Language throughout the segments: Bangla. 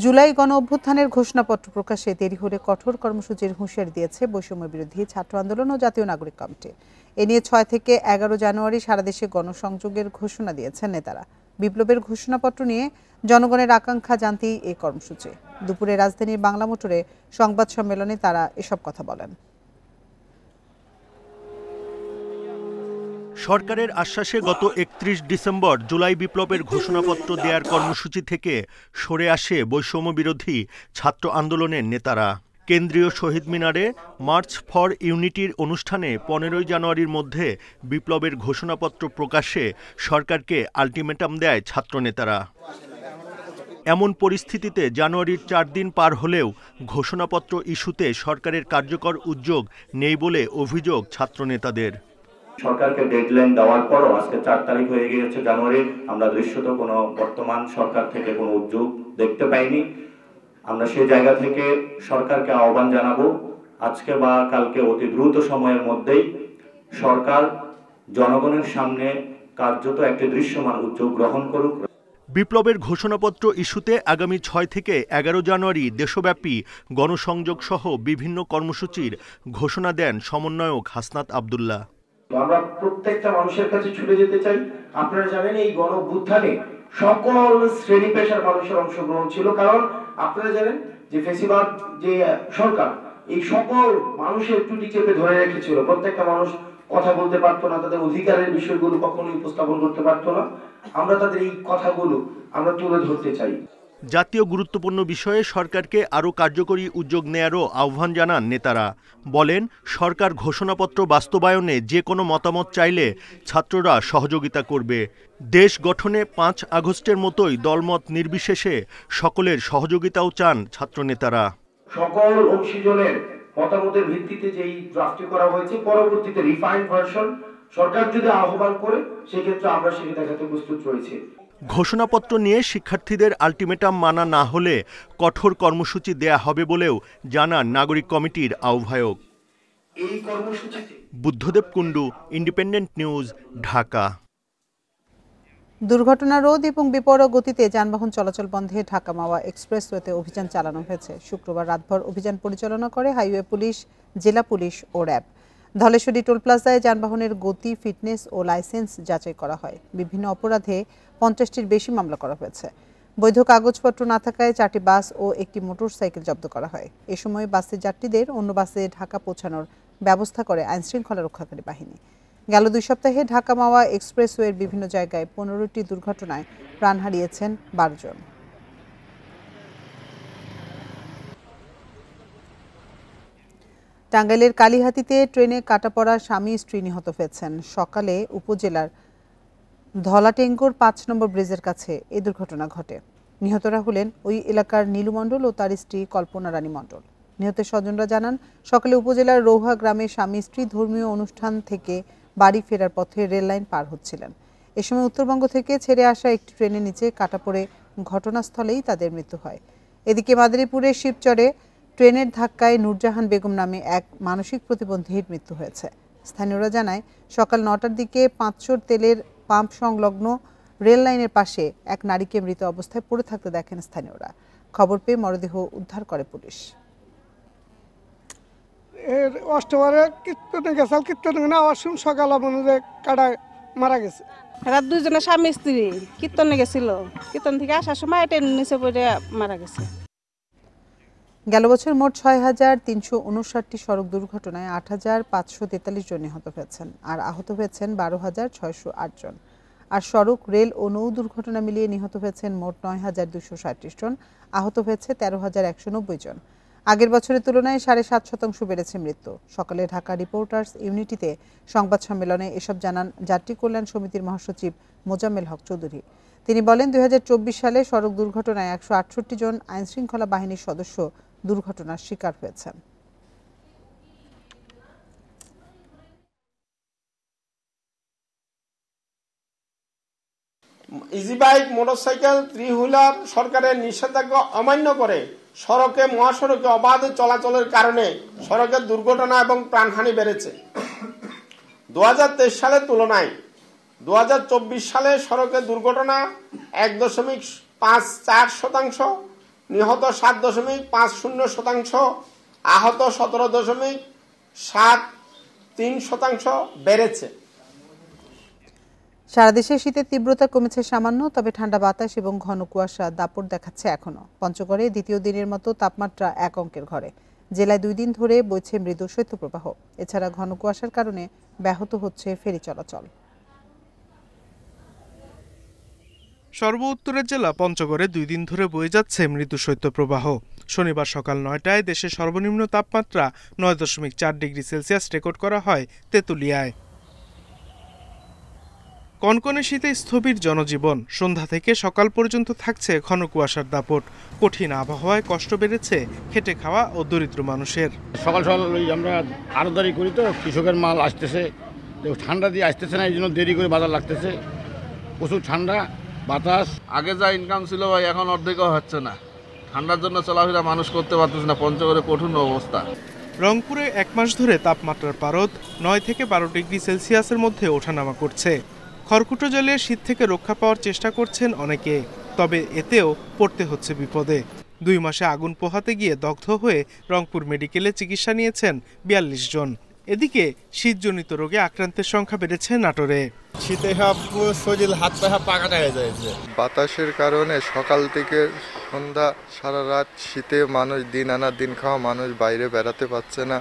জুলাই গণ অভ্যুত্থানের ঘোষণাপত্র প্রকাশে দেরি হলে কঠোর কর্মসূচির হুঁশিয়ারি দিয়েছে বৈষম্য বিরোধী ছাত্র আন্দোলন ও জাতীয় নাগরিক কমিটি। এ নিয়ে ৬ থেকে ১১ জানুয়ারি সারা দেশে গণসংযোগের ঘোষণা দিয়েছেন নেতারা। বিপ্লবের ঘোষণাপত্র নিয়ে জনগণের আকাঙ্ক্ষা জানতেই এই কর্মসূচি। দুপুরে রাজধানীর বাংলা মোটরে সংবাদ সম্মেলনে তারা এসব কথা বলেন। সরকারের আশ্বাসে গত ৩১ ডিসেম্বর জুলাই বিপ্লবের ঘোষণাপত্র দেওয়ার কর্মসূচি থেকে সরে আসে বৈষম্য বিরোধী ছাত্র আন্দোলনের নেতারা। কেন্দ্রীয় শহীদ মিনারে মার্চ ফর ইউনিটির অনুষ্ঠানে ১৫ জানুয়ারির মধ্যে বিপ্লবের ঘোষণাপত্র প্রকাশে সরকারকে আলটিমেটাম দেয় ছাত্রনেতারা। এমন পরিস্থিতিতে জানুয়ারির ৪ দিন পার হলেও ঘোষণাপত্র ইস্যুতে সরকারের কার্যকর উদ্যোগ নেই বলে অভিযোগ ছাত্রনেতাদের। সরকারকে ডেডলাইন দেওয়ার পরও আজকে ৪ তারিখ হয়ে গিয়েছে জানুয়ারি, আমরা দৃশ্যত কোনো বর্তমান সরকার থেকে কোনো উদ্যোগ দেখতে পাইনি। আমরা সেই জায়গা থেকে সরকারকে আহ্বান জানাবো, আজকে বা কালকে অতি দ্রুত সময়ের মধ্যেই সরকার জনগণের সামনে কার্যত একটি দৃশ্যমান উদ্যোগ গ্রহণ করুক। বিপ্লবের ঘোষণাপত্র ইস্যুতে আগামী ৬ থেকে ১১ জানুয়ারি দেশব্যাপী গণসংযোগ সহ বিভিন্ন কর্মসূচির ঘোষণা দেন সমন্বয়ক হাসনাত আব্দুল্লাহ। আমরা প্রত্যেকটা মানুষের কাছে ছুটে যেতে চাই। আপনারা জানেন এই গণ অভ্যুত্থানে সকল শ্রেণী পেশার মানুষের অংশগ্রহণ ছিল, কারণ আপনারা জানেন যে ফেসিবাদ যে সরকার এই সকল মানুষের টুটি চেপে ধরে রেখেছিল। প্রত্যেকটা মানুষ কথা বলতে পারতো না, তাদের অধিকারের বিষয়গুলো কখনোই উপস্থাপন করতে পারতো না। আমরা তাদের এই কথাগুলো আমরা তুলে ধরতে চাই। জাতীয় গুরুত্বপূর্ণ বিষয়ে সরকারকে আরও কার্যকরী উদ্যোগ নেয়ারও আহ্বান জানান নেতারা। বলেন, সরকার ঘোষণাপত্র বাস্তবায়নে যে কোনো মতামত চাইলে ছাত্ররা সহযোগিতা করবে। দেশ গঠনে ৫ আগস্টের মতোই দলমত নির্বিশেষে সকলের সহযোগিতাও চান ছাত্রনেতারা। সকল অংশীজনের মতামতের ভিত্তিতে যেই ড্রাফটটি করা হয়েছে, পরবর্তীতে রিফাইন্ড ভার্সন সরকার যদি আহ্বান করে সেক্ষেত্রে আমরা সেটা দেখাতে প্রস্তুত রয়েছে। ঘোষণাপত্র নিয়ে শিক্ষার্থীদের আলটিমেটাম মানা না হলে কঠোর কর্মসূচি দেয়া হবে বলেও জানান নাগরিক কমিটির আহ্বায়ক। এই কর্মসূচিতে বুদ্ধদেব কুণ্ডু, ইন্ডিপেন্ডেন্ট নিউজ, ঢাকা। দুর্ঘটনা রোধ এবং বেপরোয়া গতিতে যানবাহন চলাচল বন্ধে ঢাকা মাওয়া এক্সপ্রেসওয়েতে অভিযান চালানো হয়েছে। শুক্রবার রাতভর অভিযান পরিচালনা করে হাইওয়ে পুলিশ, জেলা পুলিশ ও র্যাব। ধলেশ্বরী টোল প্লাজায় যানবাহনের গতি, ফিটনেস ও লাইসেন্স যাচাই করা হয়। বিভিন্ন অপরাধে ৫০টির বেশি মামলা করা হয়েছে। বৈধ কাগজপত্র না থাকায় ৪টি বাস ও একটি মোটরসাইকেল জব্দ করা হয়। এ সময় বাসের যাত্রীদের অন্য বাসে ঢাকা পৌঁছানোর ব্যবস্থা করে আইনশৃঙ্খলা রক্ষাকারী বাহিনী। গেল ২ সপ্তাহে ঢাকা মাওয়া এক্সপ্রেসওয়ের বিভিন্ন জায়গায় ১৫টি দুর্ঘটনায় প্রাণ হারিয়েছেন ১২ জন। টাঙ্গাইলের কালিহাতীতে ট্রেনে কাটা পড়া স্বামী স্ত্রী নিহত হয়েছেন। সকালে উপজেলার ধলাটেঙ্গুর ৫ নম্বর ব্রিজের কাছে এই দুর্ঘটনা ঘটে। নিহতরা হলেন ওই এলাকার নীলু মণ্ডল ও তার স্ত্রী কল্পনা রানী মণ্ডল। নিহতের স্বজনরা জানান, সকালে উপজেলার রৌহা গ্রামে স্বামী স্ত্রী ধর্মীয় অনুষ্ঠান থেকে বাড়ি ফেরার পথে রেললাইন পার হচ্ছিলেন। এ সময় উত্তরবঙ্গ থেকে ছেড়ে আসা একটি ট্রেনের নিচে কাটা পড়ে ঘটনাস্থলেই তাদের মৃত্যু হয়। এদিকে মাদারীপুরের শিবচরে ট্রেনের ধাক্কায় নূরজাহান বেগম নামে এক মানসিক প্রতিবন্ধীর মৃত্যু হয়েছে। স্থানীয়রা জানায়, সকাল ৯টার দিকে পাঁচশোর তেলের পাম্প সংলগ্ন রেল লাইনের পাশে এক নারীকে মৃত অবস্থায় পড়ে থাকতে দেখেন স্থানীয়রা। খবর পেয়ে মরদেহ উদ্ধার করে পুলিশ। অষ্টবারে কীর্তনে গেছাল, কীর্তনে না অসুম সকাল আপনাদের কাটায় মারা গেছে। এরা দুজনে স্বামী স্ত্রী কীর্তনে গেছিল, কীর্তন থেকে আসার সময় ট্রেনের নিচে পড়ে মারা গেছে। গেল বছর মোট ৬,৩৫৯টি সড়ক দুর্ঘটনায় ৮,৫৪৩ জন নিহত হয়েছেন আর আহত হয়েছেন ১২,৬০৮ জন। আর সড়ক, রেল ও নৌ দুর্ঘটনা মিলিয়ে নিহত হয়েছেন মোট ৯,২৩৭ জন, আহত হয়েছে ১৩,১৯০ জন। আগের বছরের তুলনায় ৭.৫% বেড়েছে মৃত্যু। সকালে ঢাকা রিপোর্টার্স ইউনিটিতে সংবাদ সম্মেলনে এসব জানান যাত্রী কল্যাণ সমিতির মহাসচিব মোজাম্মেল হক চৌধুরী। তিনি বলেন, ২০২৪ সালে সড়ক দুর্ঘটনায় ১৬৮ জন আইনশৃঙ্খলা বাহিনীর সদস্য দুর্ঘটনার শিকার হয়েছেন। ইজি বাইক, মোটরসাইকেল, 3 হুইলার সরকারের নিষেধাজ্ঞা অমান্য করে সড়কে, মহাসড়কে অবাধ চলাচলের কারণে সড়কের দুর্ঘটনা এবং প্রাণহানি বেড়েছে। ২০২৩ সালের তুলনায় ২০২৪ সালে সড়কের দুর্ঘটনা ১.৫৪%, নিহত 7.50%, আহত 17.73% বেড়েছে। সারা দেশে শীতের তীব্রতা কমেছে সামান্য, তবে ঠান্ডা বাতাস এবং ঘন কুয়াশা দাপট দেখাচ্ছে এখনো। পঞ্চগড়ে দ্বিতীয় দিনের মতো তাপমাত্রা 1 অঙ্কের ঘরে। জেলায় 2 দিন ধরে বইছে মৃদু শৈত্যপ্রবাহ। এছাড়া ঘন কুয়াশার কারণে ব্যাহত হচ্ছে ফেরি চলাচল। সর্ব উত্তরের জেলা পঞ্চগড়ে 2 দিন ধরে বয়ে যাচ্ছে মৃদু শৈত্যপ্রবাহ। শনিবার সকাল 9টায় দেশের সর্বনিম্ন তাপমাত্রা 9.4 ডিগ্রি সেলসিয়াস রেকর্ড করা হয় তেঁতুলিয়ায়। কনকনে শীতে স্থবির জনজীবন। সন্ধ্যা থেকে সকাল পর্যন্ত থাকছে ঘন কুয়াশার দাপট। কঠিন আবহাওয়ায় কষ্ট বেড়েছে খেটে খাওয়া ও দরিদ্র মানুষের। সকাল সকাল আমরা আড়তদারি করি, তো কৃষকের মাল আসতেছে, ঠান্ডা দিয়ে আসতেছে না, এই জন্য দেরি করে বাজার লাগতেছে। প্রচুর ঠান্ডা বাতাস। আগে যা ইনকাম ছিল ভাই এখন অর্ধেকও হচ্ছে না। ঠান্ডার জন্য চলাফেরা মানুষ করতে পারতেছে না। পঞ্চগড়ে কঠিন অবস্থা। রংপুরে 1 মাস ধরে তাপমাত্রার পারদ 9 থেকে 12 ডিগ্রি সেলসিয়াসের মধ্যে ওঠানামা করছে। খড়কুটো জ্বালিয়ে শীত থেকে রক্ষা পাওয়ার চেষ্টা করছেন অনেকে, তবে এতেও পড়তে হচ্ছে বিপদে। 2 মাসে আগুন পোহাতে গিয়ে দগ্ধ হয়ে রংপুর মেডিকেলে চিকিৎসা নিয়েছেন 42 জন। এদিকে শীতজনিত রোগে আক্রান্তের সংখ্যা বেড়েছে নাটোরে। শীতে শরীর হাত পা পাকাটা হয়ে যাচ্ছে। বাতাসের কারণে সকাল থেকে সন্ধ্যা সারা রাত শীতে মানুষ দিন আনা দিন খাওয়া মানুষ বাইরে বেড়াতে পারছে না।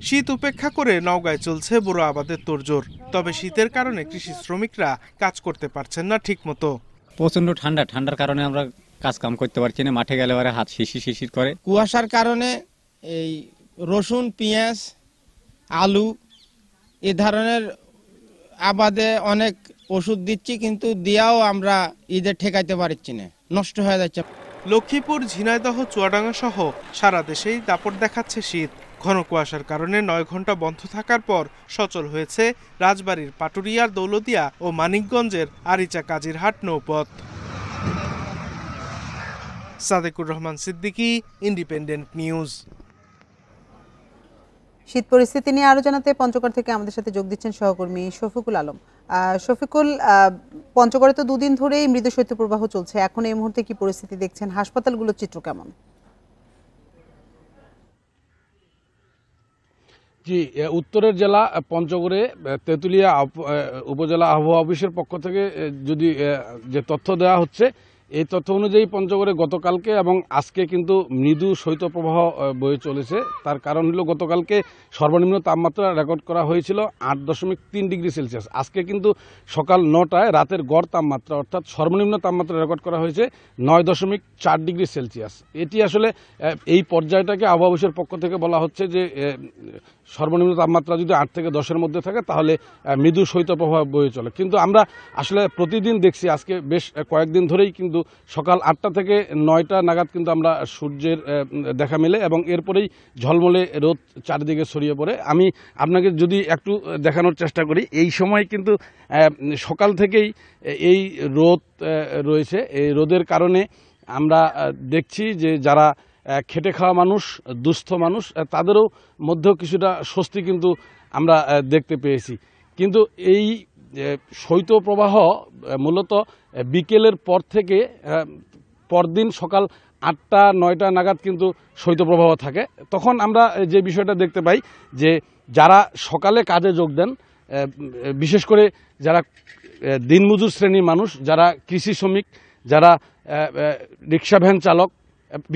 শীত উপেক্ষা করে নওগাঁয় চলছে বুড়ো আবাদের তোড়জোড়। তবে শীতের কারণে কৃষি শ্রমিকরা কাজ করতে পারছেন না ঠিকমতো। প্রচন্ড ঠান্ডার কারণে আমরা কাজ কাম করতে পারছি না। মাঠে গেলে হাত শিশির করে। কুয়াশার কারণে এই রসুন, পেঁয়াজ, আলু এ ধরনের আবাদে অনেক ওষুধ দিচ্ছি, কিন্তু দিয়াও আমরা ঈদের ঠেকাইতে পারছি না, নষ্ট হয়ে যাচ্ছে। লক্ষ্মীপুর, ঝিনাইদহ, চুয়াডাঙ্গা সহ সারা দেশেই দাপট দেখাচ্ছে শীত। ঘন কুয়াশার কারণে 9 ঘন্টা বন্ধ থাকার পর সচল হয়েছে রাজবাড়ীর পাটুরিয়ার দৌলতিয়া ও মানিকগঞ্জের আরিচা কাজিরহাট নৌপথ। Sadequr Rahman Siddiqui, independent news. শীত পরিস্থিতি নিয়ে আরো জানাতে পঞ্চগড় থেকে আমাদের সাথে যোগ দিচ্ছেন সহকর্মী শফিকুল আলম। শফিকুল, পঞ্চগড়ে তো 2 দিন ধরেই মৃদু শৈত্যপ্রবাহ চলছে। এখন এই মুহূর্তে কি পরিস্থিতি দেখছেন? হাসপাতালগুলোর চিত্র কেমন? জি, উত্তরের জেলা পঞ্চগড়ে তেঁতুলিয়া উপজেলা আবহাওয়া অফিসের পক্ষ থেকে যে তথ্য দেওয়া হচ্ছে, এই তথ্য অনুযায়ী পঞ্চগড়ে গতকালকে এবং আজকে কিন্তু মৃদু শৈত্যপ্রবাহ বয়ে চলেছে। তার কারণ হলো গতকালকে সর্বনিম্ন তাপমাত্রা রেকর্ড করা হয়েছিল 8.3 ডিগ্রি সেলসিয়াস। আজকে কিন্তু সকাল 9টায় রাতের গড় তাপমাত্রা অর্থাৎ সর্বনিম্ন তাপমাত্রা রেকর্ড করা হয়েছে 9.4 ডিগ্রি সেলসিয়াস। এটি আসলে এই পর্যায়টাকে আবহাওয়া অফিসের পক্ষ থেকে বলা হচ্ছে যে সর্বনিম্ন তাপমাত্রা যদি 8 থেকে 10-এর মধ্যে থাকে তাহলে মৃদু শৈত্যপ্রবাহ বয়ে চলে। কিন্তু আমরা আসলে প্রতিদিন দেখছি, আজকে বেশ কয়েকদিন ধরেই কিন্তু সকাল 8টা থেকে 9টা নাগাদ কিন্তু আমরা সূর্যের দেখা মেলে এবং এরপরেই ঝলমলে রোদ চারিদিকে ছড়িয়ে পড়ে। আমি আপনাকে যদি একটু দেখানোর চেষ্টা করি, এই সময় কিন্তু সকাল থেকেই এই রোদ রয়েছে। এই রোদের কারণে আমরা দেখছি যে যারা খেটে খাওয়া মানুষ, দুস্থ মানুষ, তাদেরও মধ্যেও কিছুটা স্বস্তি কিন্তু আমরা দেখতে পেয়েছি। কিন্তু এই শৈত্যপ্রবাহ মূলত বিকেলের পর থেকে পরদিন সকাল 8টা-9টা নাগাদ কিন্তু শৈত্যপ্রবাহ থাকে। তখন আমরা যে বিষয়টা দেখতে পাই যে যারা সকালে কাজে যোগ দেন, বিশেষ করে যারা দিনমজুর শ্রেণীর মানুষ, যারা কৃষি শ্রমিক, যারা রিক্সা ভ্যান চালক,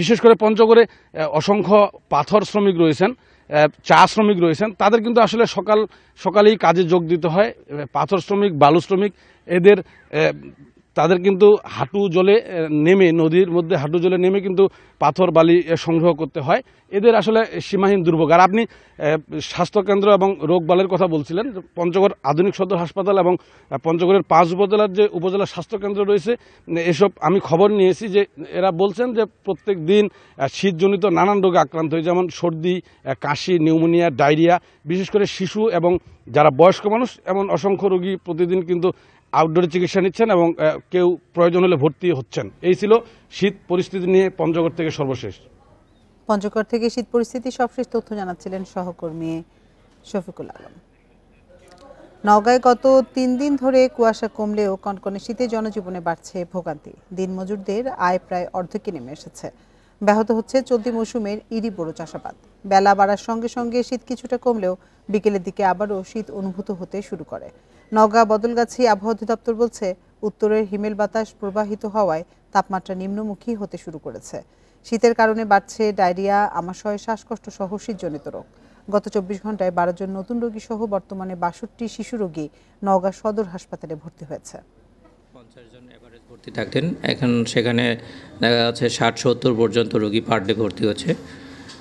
বিশেষ করে পঞ্চগড়ে অসংখ্য পাথর শ্রমিক রয়েছেন, চা শ্রমিক রয়েছেন, তাদের কিন্তু আসলে সকালেই কাজে যোগ দিতে হয়। পাথর শ্রমিক, বালু শ্রমিক, তাদের কিন্তু হাঁটু জলে নেমে, নদীর মধ্যে হাঁটু জলে নেমে কিন্তু পাথর বালি সংগ্রহ করতে হয়। এদের আসলে সীমাহীন দুর্ভোগ। আর আপনি স্বাস্থ্যকেন্দ্র এবং রোগবালের কথা বলছিলেন। পঞ্চগড় আধুনিক সদর হাসপাতাল এবং পঞ্চগড়ের 5 উপজেলার যে উপজেলা স্বাস্থ্যকেন্দ্র রয়েছে, এসব আমি খবর নিয়েছি যে এরা বলছেন যে প্রত্যেক দিন শীতজনিত নানান রোগে আক্রান্ত হয়, যেমন সর্দি, কাশি, নিউমোনিয়া, ডায়রিয়া, বিশেষ করে শিশু এবং যারা বয়স্ক মানুষ, এমন অসংখ্য রোগী প্রতিদিন কিন্তু আউটডোরে চিকিৎসা নিচ্ছেন এবং কেউ প্রয়োজন হলে ভর্তি হচ্ছেন। এই ছিল শীত পরিস্থিতি নিয়ে পঞ্চগড় থেকে সর্বশেষ। পঞ্চগড় থেকে শীত পরিস্থিতি সবশেষ তথ্য জানাচ্ছিলেন সহকর্মী শফিকুল আলম। নওগাঁয় গত 3 দিন ধরে কুয়াশা কমলেও কনকনে শীতে জনজীবনে বাড়ছে ভোগান্তি। দিনমজুরদের আয় প্রায় অর্ধেকে নেমে এসেছে। ব্যাহত হচ্ছে চলতি মৌসুমের ইরি বোরো চাষাবাদ। বেলা বাড়ার সঙ্গে সঙ্গে শীত কিছুটা কমলেও বিকেলের দিকে আবারও শীত অনুভূত হতে শুরু করে। নওগাঁ বদলগাছি আবহাওয়া অধিদপ্তর বলছে, উত্তরের হিমেল বাতাস প্রবাহিত হওয়ায় তাপমাত্রা নিম্নমুখী হতে শুরু করেছে। শীতের কারণে বাড়ছে ডায়রিয়া, আমাশয়, শ্বাসকষ্ট সহ শীতজনিত রোগ। গত 24 ঘন্টায় 12 জন নতুন রোগী সহ বর্তমানে 62 শিশু রোগী নওগাঁ সদর হাসপাতালে ভর্তি হয়েছে। 50 জন এভারেজ ভর্তি থাকতেন, এখন সেখানে দেখা যাচ্ছে 60-70 পর্যন্ত রোগী পার ডে ভর্তি হচ্ছে।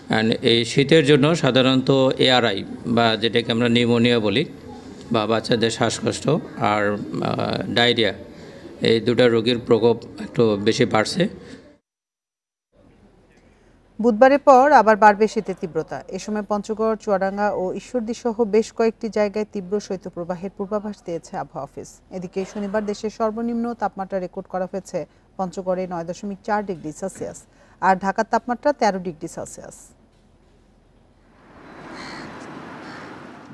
অ্যান্ড এই শীতের জন্য সাধারণত এআরআই বা যেটাকে আমরা নিউমোনিয়া বলি বা বাচ্চাদের শ্বাসকষ্ট আর ডায়রিয়া, এই দুটা রোগীর প্রকোপ একটু বেশি বাড়ছে। বুধবারের পর আবার বাড়বে শীতের তীব্রতা। এ সময় পঞ্চগড়, চুয়াডাঙ্গা ও ঈশ্বরদী সহ বেশ কয়েকটি জায়গায় তীব্র শৈত্যপ্রবাহের পূর্বাভাস দিয়েছে আবহাওয়া অফিস। এদিকে শনিবার দেশের সর্বনিম্ন তাপমাত্রা রেকর্ড করা হয়েছে পঞ্চগড়ে 9.4 ডিগ্রি সেলসিয়াস আর ঢাকার তাপমাত্রা 13 ডিগ্রি সেলসিয়াস।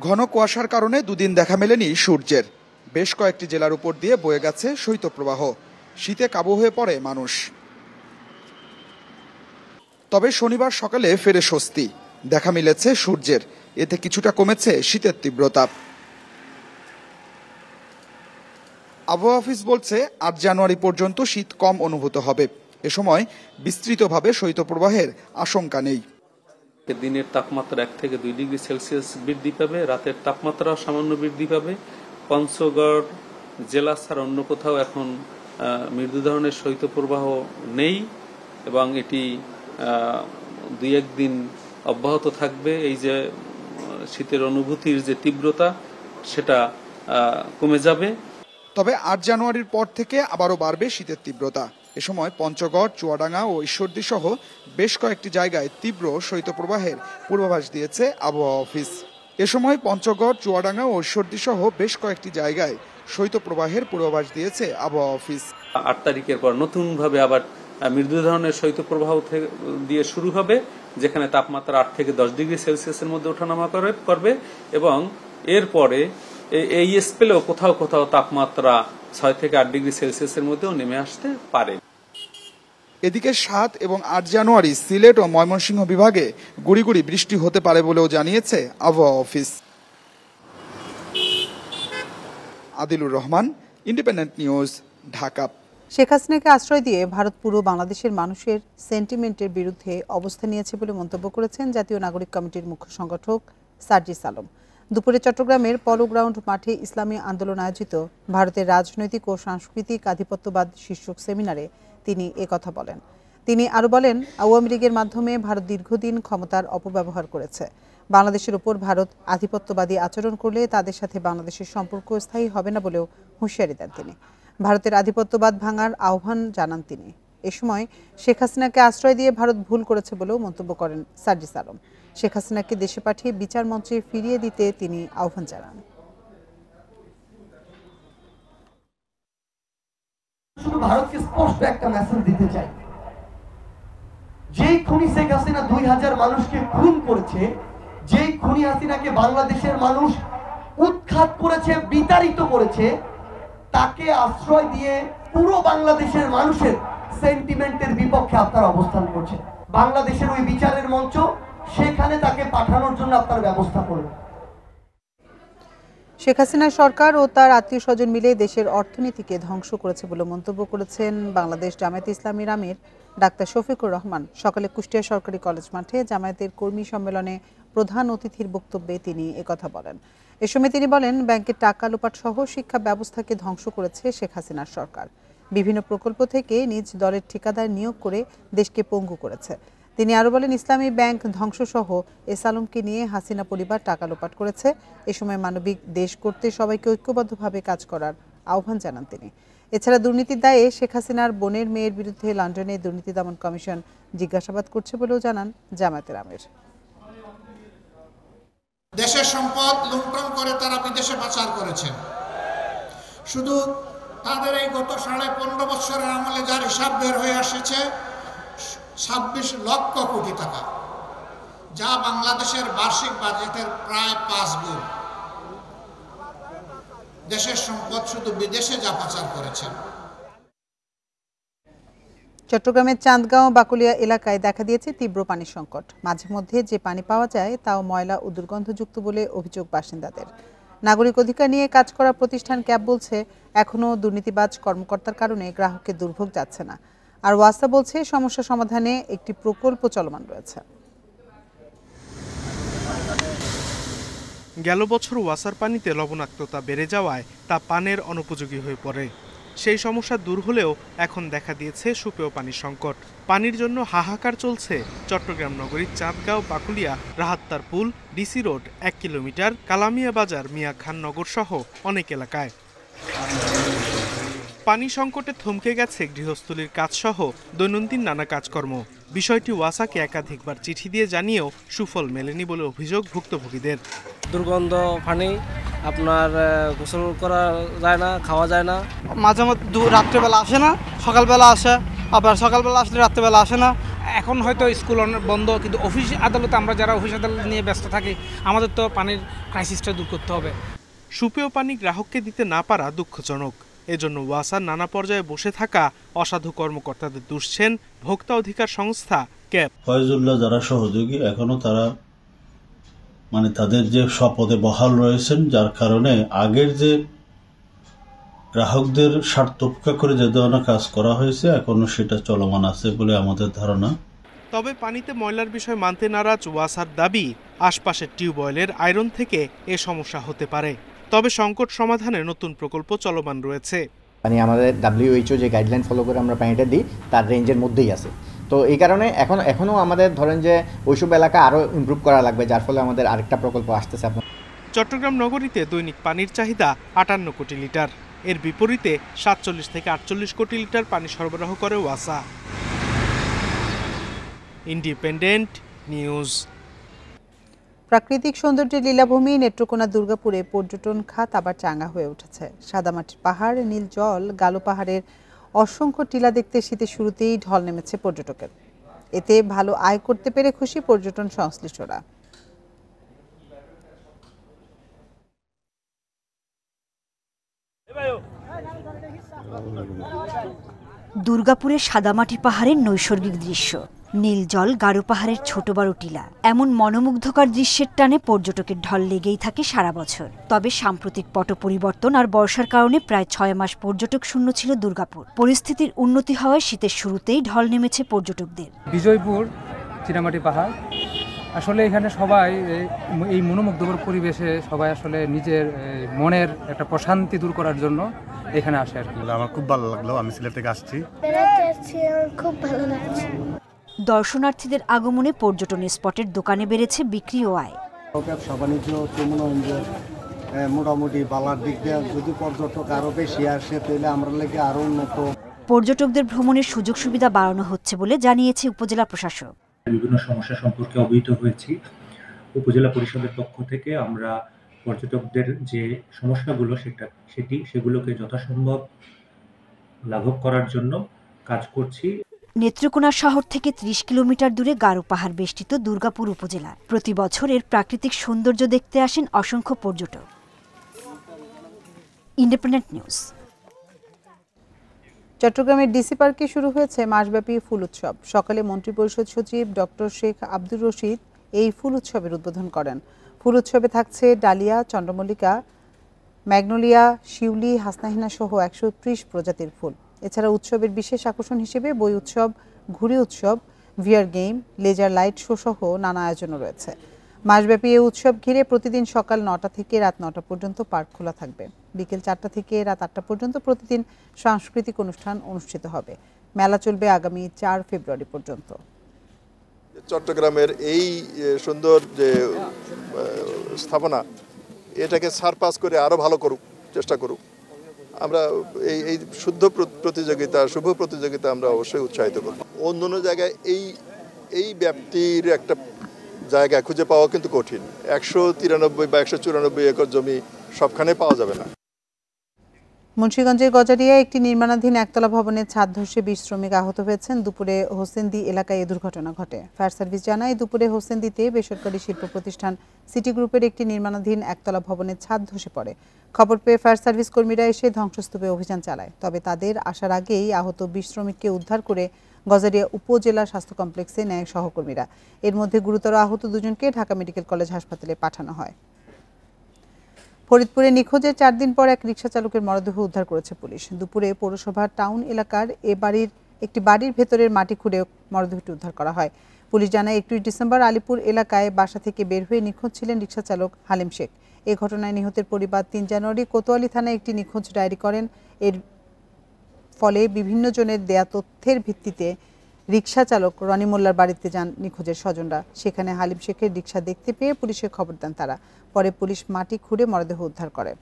ঘন কুয়াশার কারণে দুদিন দেখা মেলেনি সূর্যের। বেশ কয়েকটি জেলার উপর দিয়ে বয়ে গেছে শৈত্যপ্রবাহ। শীতে কাবু হয়ে পড়ে মানুষ। তবে শনিবার সকালে ফেরে স্বস্তি, দেখা মিলেছে সূর্যের। এতে কিছুটা কমেছে শীতের তীব্রতা। আবহাওয়া অফিস বলছে 8 জানুয়ারি পর্যন্ত শীত কম অনুভূত হবে। এ সময় বিস্তৃতভাবে শৈত্যপ্রবাহের আশঙ্কা নেই। দিনের তাপমাত্রা 1 থেকে 2 ডিগ্রি সেলসিয়াস বৃদ্ধি পাবে, রাতের তাপমাত্রাও সামান্য বৃদ্ধি পাবে। পঞ্চগড় জেলা ছাড়া অন্য কোথাও এখন মৃদু ধরনের শৈত্যপ্রবাহ নেই এবং এটি 2-1 দিন অব্যাহত থাকবে। এই যে শীতের অনুভূতির যে তীব্রতা সেটা কমে যাবে। তবে 8 জানুয়ারির পর থেকে আবারও বাড়বে শীতের তীব্রতা। এ সময় পঞ্চগড়, চুয়াডাঙ্গা ও ঈশ্বরদী সহ বেশ কয়েকটি জায়গায় তীব্র শৈত্যপ্রবাহের পূর্বাভাস দিয়েছে আবহাওয়া অফিস। এ সময় পঞ্চগড়, চুয়াডাঙ্গা ও ঈশ্বরদী সহ বেশ কয়েকটি জায়গায় শৈত্যপ্রবাহের পূর্বাভাস দিয়েছে আবহাওয়া অফিস। 8 তারিখের পর নতুনভাবে আবার মৃদু ধরনের শৈত্যপ্রবাহ দিয়ে শুরু হবে, যেখানে তাপমাত্রা 8 থেকে 10 ডিগ্রি সেলসিয়াসের মধ্যে ওঠানামা করবে এবং এরপরে এই স্পেলেও কোথাও কোথাও তাপমাত্রা 6 থেকে 8 ডিগ্রি সেলসিয়াসের মধ্যেও নেমে আসতে পারে। এদিকে 7 এবং 8 জানুয়ারি সিলেট ও ময়মনসিংহ বিভাগে গুড়ি গুড়ি বৃষ্টি হতে পারে বলেও জানিয়েছে আবহাওয়া office. Adilur Rahman, independent news, Dhaka. Sheikh হাসিনাকে আশ্রয় দিয়ে ভারত পুরো বাংলাদেশের মানুষের সেন্টিমেন্টের বিরুদ্ধে অবস্থান নিয়েছে বলে মন্তব্য করেছেন জাতীয় নাগরিক কমিটির মুখ্য সংগঠক সার্জিস আলম। দুপুরে চট্টগ্রামের পলো গ্রাউন্ড মাঠে ইসলামী আন্দোলন আয়োজিত ভারতের রাজনৈতিক ও সাংস্কৃতিক আধিপত্যবাদ শীর্ষক সেমিনারে তিনি একথা বলেন। তিনি আরও বলেন, আওয়ামী লীগের মাধ্যমে ভারত দীর্ঘদিন ক্ষমতার অপব্যবহার করেছে। বাংলাদেশের উপর ভারত আধিপত্যবাদী আচরণ করলে তাদের সাথে বাংলাদেশের সম্পর্ক স্থায়ী হবে না বলেও হুঁশিয়ারি দেন তিনি। ভারতের আধিপত্যবাদ ভাঙার আহ্বান জানান তিনি। এ সময় শেখ হাসিনাকে আশ্রয় দিয়ে ভারত ভুল করেছে বলেও মন্তব্য করেন সার্জিস আলম। শেখ হাসিনাকে দেশে পাঠিয়ে বিচার মঞ্চে ফিরিয়ে দিতে তিনি আহ্বান জানান। শুধু ভারতকে স্পষ্ট একটা মেসেজ দিতে চাই, যেই খুনি শেখ হাসিনা 2000 মানুষকে খুন করেছে, যেই খুনি হাসিনাকে বাংলাদেশের মানুষ উৎখাত করেছে, বিতাড়িত করেছে, তাকে আশ্রয় দিয়ে পুরো বাংলাদেশের মানুষের সেন্টিমেন্টের বিপক্ষে আপনারা অবস্থান করছেন। বাংলাদেশের ওই বিচারের মঞ্চ, সেখানে তাকে পাঠানোর জন্য আপনারা ব্যবস্থা করবেন। শেখ হাসিনা সরকার ও তার আত্মীয় স্বজন মিলে দেশের অর্থনীতিকে ধ্বংস করেছে বলে মন্তব্য করেছেন বাংলাদেশ জামায়াতে ইসলামীর আমির ডাক্তার শফিকুর রহমান। সকালে কুষ্টিয়া সরকারি কলেজ মাঠে জামায়াতের কর্মী সম্মেলনে প্রধান অতিথির বক্তব্যে তিনি একথা বলেন। এ সময় তিনি বলেন, ব্যাংকের টাকা লোপাট সহ শিক্ষা ব্যবস্থাকে ধ্বংস করেছে শেখ হাসিনার সরকার। বিভিন্ন প্রকল্প থেকে নিজ দলের ঠিকাদার নিয়োগ করে দেশকে পঙ্গু করেছে। তিনি আরও বলেন, ইসলামী ব্যাংক ধ্বংসসহ এস আলমকে নিয়ে হাসিনা পরিবার টাকা লোপাট করেছে। এ সময় মানবিক দেশ করতে সবাইকে ঐক্যবদ্ধভাবে কাজ করার আহ্বান জানান তিনি। এছাড়া দুর্নীতির দায়ে শেখ হাসিনার বোনের মেয়ের বিরুদ্ধে লন্ডনে দুর্নীতি দমন কমিশন জিজ্ঞাসাবাদ করছে বলেও জানান জামায়াতের আমির। দেশের সম্পদ লুণ্ঠন করে তারা বিদেশে পাচার করেছেন। শুধু তাদের এই গত 15.5 বছরের আমলে যার হিসাব বের হয়ে এসেছে 26 লক্ষ কোটি টাকা, যা বাংলাদেশের বার্ষিক বাজেটের প্রায় 5 গুণ। দেশের সম্পদ শুধু বিদেশে যা পাচার করেছেন। চট্টগ্রামের চাঁদগাঁও বাকুলিয়া এলাকায় দেখা দিয়েছে তীব্র পানি সংকট। মাঝে মধ্যে যে পানি পাওয়া যায় তাও ময়লা ও দুর্গন্ধযুক্ত বলে অভিযোগ বাসিন্দাদের। নাগরিক অধিকার নিয়ে কাজ করা প্রতিষ্ঠান ক্যাব বলছে, এখনও দুর্নীতিবাজ কর্মকর্তার কারণে গ্রাহকের দুর্ভোগ যাচ্ছে না। আর ওয়াসা বলছে, সমস্যা সমাধানে একটি প্রকল্প চলমান রয়েছে। গেল বছর ওয়াসার পানিতে লবণাক্ততা বেড়ে যাওয়ায় তা পানের অনুপযোগী হয়ে পড়ে। সেই সমস্যা দূর হলেও এখন দেখা দিয়েছে সুপেয় পানির সংকট। পানির জন্য হাহাকার চলছে চট্টগ্রাম নগরীর চাঁদগাঁও বাকুলিয়া রাহাত্তার পুল, ডিসি রোড 1 কিলোমিটার, কালামিয়া বাজার, মিয়া খান নগর সহ অনেক এলাকায়। পানি সংকটে থমকে গেছে গৃহস্থলীর কাজসহ দৈনন্দিন নানা কাজকর্ম। বিষয়টি ওয়াসাকে একাধিকবার চিঠি দিয়ে জানিয়েও সুফল মেলেনি বলে অভিযোগ ভুক্তভোগীদের। দুর্গন্ধ পানি, আপনার গোসল করা যায় না, খাওয়া যায় না। মাঝে মধ্যে রাত্রেবেলা আসে না, সকালবেলা আসে, আবার সকালবেলা আসলে রাত্রেবেলা আসে না। এখন হয়তো স্কুল বন্ধ, কিন্তু অফিস আদালতে আমরা যারা অফিস আদালত নিয়ে ব্যস্ত থাকি, আমাদের তো পানির ক্রাইসিসটা দূর করতে হবে। সুপেয় পানি গ্রাহককে দিতে না পারা দুঃখজনক। এজন্য ওয়াসার নানা পর্যায়ে বসে থাকা অসাধু কর্মকর্তাদের দুষছেন ভোক্তা অধিকার সংস্থা ক্যাব। ফয়জুল্লাহ যারা সহযোগী, এখনো তারা তাদের যে শপথে বহাল রয়েছেন, যার কারণে আগের যে গ্রাহকদের স্বার্থ উপেক্ষা করে যে ধরনের কাজ করা হয়েছে এখনো সেটা চলমান আছে বলে আমাদের ধারণা। তবে পানিতে ময়লার বিষয় মানতে নারাজ ওয়াসার দাবি, আশপাশের টিউবওয়েলের আয়রন থেকে এ সমস্যা হতে পারে। তবে সংকট সমাধানে নতুন প্রকল্প চলমান রয়েছে। আমাদের WHO যে গাইডলাইন ফলো করে আমরা পানিটা দিই তার রেঞ্জের মধ্যেই আছে। তো এই কারণে এখনো আমাদের ধরেন যে ওইসব এলাকা আরও ইমপ্রুভ করা লাগবে, যার ফলে আমাদের আরেকটা প্রকল্প আসতেছে। চট্টগ্রাম নগরীতে দৈনিক পানির চাহিদা 58 কোটি লিটার। এর বিপরীতে 47 থেকে 48 কোটি লিটার পানি সরবরাহ করে ওয়াসা। Independent news. প্রাকৃতিক সৌন্দর্যের লীলাভূমি নেত্রকোনা দুর্গাপুরে পর্যটন খাত আবার চাঙ্গা হয়ে উঠেছে। সাদামাটির পাহাড়, নীল জল, গালো পাহাড়ের অসংখ্য টিলা দেখতে শীতের শুরুতেই ঢল নেমেছে পর্যটকের। এতে ভালো আয় করতে পেরে খুশি পর্যটন সংশ্লিষ্টরা। দুর্গাপুরের সাদামাটি পাহাড়ের নৈসর্গিক দৃশ্য, নীল জল, গারো পাহাড়ের ছোট বড় টিলা, এমন মনোমুগ্ধকর দৃশ্যের টানে পর্যটকের ঢল লেগেই থাকে সারা বছর। তবে সাম্প্রতিক পট পরিবর্তন আর বর্ষার কারণে প্রায় 6 মাস পর্যটক শূন্য ছিল দুর্গাপুর। পরিস্থিতির উন্নতি হওয়ায় শীতের শুরুতেই ঢল নেমেছে পর্যটকদের। বিজয়পুর চীনামাটি পাহাড়, আসলে এখানে সবাই এই মনোমুগ্ধকর পরিবেশে সবাই আসলে নিজের মনের একটা প্রশান্তি দূর করার জন্য এখানে আসে আর কি। আমার খুব ভালো লাগলো, আমি সিলেট থেকে আসছি। খুব ভালো লাগছে। দর্শনার্থীদের আগমনে পর্যটন স্পটের দোকানে বেড়েছে বিক্রি ও আয়। ব্যবসা বাণিজ্য মোটামুটি বালার দিক দিয়ে যদি পর্যটক আরো বেশি আসে তাহলে আমরা লেগে আরো উন্নত। পর্যটকদের ভ্রমণের সুযোগ সুবিধা বাড়ানো হচ্ছে বলে জানিয়েছে উপজেলা প্রশাসক। বিভিন্ন সমস্যা সম্পর্কে অবহিত হয়েছি। উপজেলা পরিষদের পক্ষ থেকে আমরা পর্যটকদের যে সমস্যাগুলো সেগুলোকে যথাসম্ভব লাঘব করার জন্য কাজ করছি। নেত্রকোনা শহর থেকে 30 কিলোমিটার দূরে গারো পাহাড় বেষ্টিত দুর্গাপুর উপজেলা। প্রতি বছর এর প্রাকৃতিক সৌন্দর্য দেখতে আসেন অসংখ্য পর্যটক। Independent news. চট্টগ্রামের ডিসি পার্কে শুরু হয়েছে মাসব্যাপী ফুল উৎসব। সকালে মন্ত্রিপরিষদ সচিব ডক্টর শেখ আব্দুর রশিদ এই ফুল উৎসবের উদ্বোধন করেন। ফুল উৎসবে থাকছে ডালিয়া, চন্দ্রমল্লিকা, ম্যাগনোলিয়া, শিউলি, হাসনাহিনা সহ 130 প্রজাতির ফুল। এছাড়া উৎসবের বিশেষ আকর্ষণ হিসেবে বই উৎসব, ঘুড়ি উৎসব, VR game, laser light show সহ নানা আয়োজনও রয়েছে। মাসব্যাপী এই উৎসব ঘিরে প্রতিদিন সকাল 9টা থেকে রাত 9টা পর্যন্ত পার্ক খোলা থাকবে। বিকেল 4টা থেকে রাত 8টা পর্যন্ত প্রতিদিন সাংস্কৃতিক অনুষ্ঠান অনুষ্ঠিত হবে। মেলা চলবে আগামী 4 ফেব্রুয়ারি পর্যন্ত। চট্টগ্রামের এই সুন্দর যে স্থাপনা, এটাকে সারপাস করে আরো ভালো করুক, চেষ্টা করুক। আমরা এই শুদ্ধ প্রতিযোগিতা, শুভ প্রতিযোগিতা আমরা অবশ্যই উৎসাহিত করব। অন্য জায়গায় এই ব্যাপ্তির একটা জায়গা খুঁজে পাওয়া কিন্তু কঠিন। 193 বা 194 একর জমি সবখানে পাওয়া যাবে না। মুন্সিগঞ্জের গজারিয়ায় একটি নির্মাণাধীন একতলা ভবনের ছাদ ধসে 20 শ্রমিক আহত হয়েছেন। দুপুরে হোসেন্দি এলাকায় এই দুর্ঘটনা ঘটে। ফায়ার সার্ভিস জানায়, দুপুরে হোসেন্দিতে বেসরকারি শিল্প প্রতিষ্ঠান সিটি গ্রুপের একটি নির্মাণাধীন একতলা ভবনের ছাদ ধসে পড়ে। খবর পেয়ে ফায়ার সার্ভিস কর্মীরা এসে ধ্বংসস্তূপে অভিযান চালায়। তবে তাদের আসার আগেই আহত 20 শ্রমিককে উদ্ধার করে গজারিয়া উপজেলা স্বাস্থ্য কমপ্লেক্সে নেয় সহকর্মীরা। এর মধ্যে গুরুতর আহত দুজনকে ঢাকা মেডিকেল কলেজ হাসপাতালে পাঠানো হয়। ফরিদপুরে নিখোঁজের 4 দিন পর এক রিকশা চালকের মরদেহ উদ্ধার করেছে পুলিশ। দুপুরে পৌরসভার টাউন এলাকার একটি বাড়ির ভেতরের মাটি খুঁড়ে মরদেহটি উদ্ধার করা হয়। পুলিশ জানায় 21 ডিসেম্বর আলিপুর এলাকায় বাসা থেকে বের হয়ে নিখোঁজ ছিলেন রিকশা চালক হালিম শেখ। এই ঘটনায় নিহতের পরিবার 3 জানুয়ারি কোতোয়ালি থানায় একটি নিখোঁজ ডায়েরি করেন। এর ফলে বিভিন্ন জনের দেয়া তথ্যের ভিত্তিতে রিকশা চালক রনি মোল্লার বাড়িতে যান নিখোঁজের স্বজনরা। সেখানে হালিম শেখের রিকশা দেখতে পেয়ে পুলিশে খবর দেন তারা। পরে পুলিশ মাটি খুঁড়ে মরদেহ উদ্ধার করে।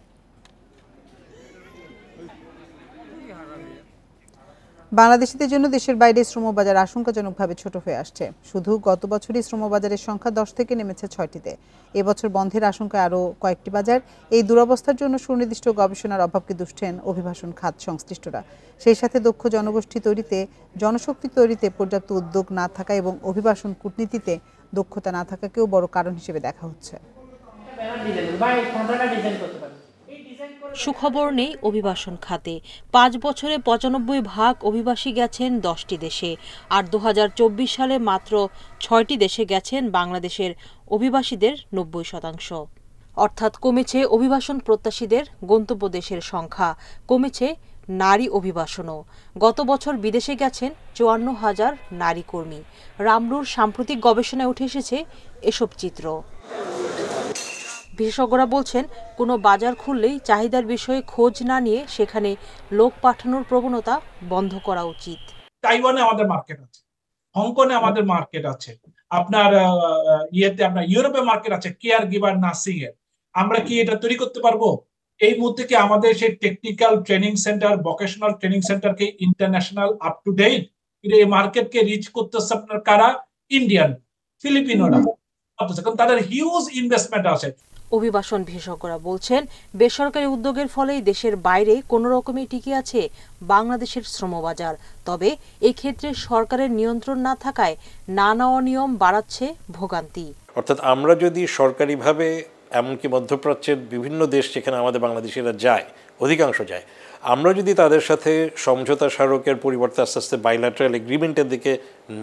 বাংলাদেশিদের জন্য দেশের বাইরে শ্রমবাজার আশঙ্কাজনকভাবে ছোট হয়ে আসছে। শুধু গত বছরই শ্রমবাজারের সংখ্যা 10 থেকে নেমেছে 6টিতে। এবছর বন্ধের আশঙ্কায় আরও কয়েকটি বাজার। এই দুরবস্থার জন্য সুনির্দিষ্ট গবেষণার অভাবকে দুষছেন অভিবাসন খাত সংশ্লিষ্টরা। সেই সাথে দক্ষ জনগোষ্ঠী তৈরিতে, জনশক্তি তৈরিতে পর্যাপ্ত উদ্যোগ না থাকা এবং অভিবাসন কূটনীতিতে দক্ষতা না থাকাকেও বড় কারণ হিসেবে দেখা হচ্ছে। সুখবর নেই অভিবাসন খাতে। 5 বছরে 95% অভিবাসী গেছেন 10টি দেশে, আর 2024 সালে মাত্র 6টি দেশে গেছেন বাংলাদেশের অভিবাসীদের 90%। অর্থাৎ কমেছে অভিবাসন প্রত্যাশীদের গন্তব্য দেশের সংখ্যা, কমেছে নারী অভিবাসনও। গত বছর বিদেশে গেছেন 54,000 নারী কর্মী। রামরুর সাম্প্রতিক গবেষণায় উঠে এসেছে এসব চিত্র। বিশেষজ্ঞরা বলছেন, কোনো বাজার খুললেই চাহিদার বিষয়ে খোঁজ না নিয়ে সেখানে লোক পাঠানোর প্রবণতা বন্ধ করা উচিত। তাইওয়ানে আমাদের মার্কেট আছে, হংকংয়ে আমাদের মার্কেট আছে, আপনার ইউরোপে মার্কেট আছে কেয়ার গিভার নার্সিং এর। আমরা কি এটা তৈরি করতে পারবো? এই মুহূর্তে কি আমাদের সেই technical training center, vocational training সেন্টারকে ইন্টারন্যাশনাল আপ টু ডেট এই মার্কেটকে রিচ করতেছে আপনার কারা? ইন্ডিয়ান, ফিলিপিনোরা, কারণ তাদের হিউজ ইনভেস্টমেন্ট আছে। অভিবাসন বিশেষজ্ঞরা বলছেন, বেসরকারি উদ্যোগের ফলেই দেশের বাইরে কোনো রকমে টিকে আছে বাংলাদেশের শ্রমবাজার। তবে এক্ষেত্রে সরকারের নিয়ন্ত্রণ না থাকায় নানা অনিয়ম বাড়াচ্ছে ভোগান্তি। অর্থাৎ আমরা যদি সরকারিভাবে, এমনকি মধ্যপ্রাচ্যের বিভিন্ন দেশ যেখানে আমাদের বাংলাদেশিরা যায়, অধিকাংশ যায়, আমরা যদি তাদের সাথে সমঝোতা স্মারকের পরিবর্তে আস্তে আস্তে বাইল্যাটারাল এগ্রিমেন্টের দিকে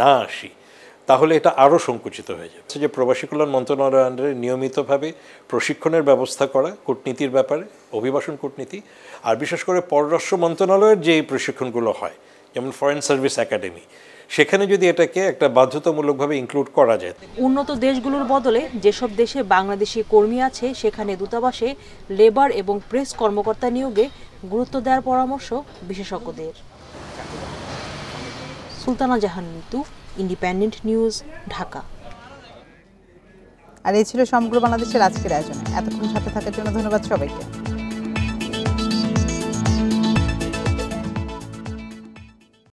না আসি, তাহলে এটা আরও সংকুচিত হয়ে যাচ্ছে। যে প্রবাসী কল্যাণ মন্ত্রণালয়ের আন্ডারে নিয়মিতভাবে প্রশিক্ষণের ব্যবস্থা করা কূটনীতির ব্যাপারে, অভিবাসন কূটনীতি, আর বিশেষ করে পররাষ্ট্র মন্ত্রণালয়ের যে প্রশিক্ষণগুলো হয়, যেমন ফরেন সার্ভিস একাডেমি, সেখানে যদি এটাকে একটা বাধ্যতামূলকভাবে ইনক্লুড করা যায়। উন্নত দেশগুলোর বদলে যেসব দেশে বাংলাদেশি কর্মী আছে সেখানে দূতাবাসে লেবার এবং প্রেস কর্মকর্তা নিয়োগে গুরুত্ব দেওয়ার পরামর্শ বিশেষজ্ঞদের। সুলতানা জাহান মিতু, ইন্ডিপেন্ডেন্ট নিউজ, ঢাকা। আর এই ছিল সমগ্র বাংলাদেশের আজকের আয়োজন। এতক্ষণ সাথে থাকার জন্য ধন্যবাদ সবাইকে।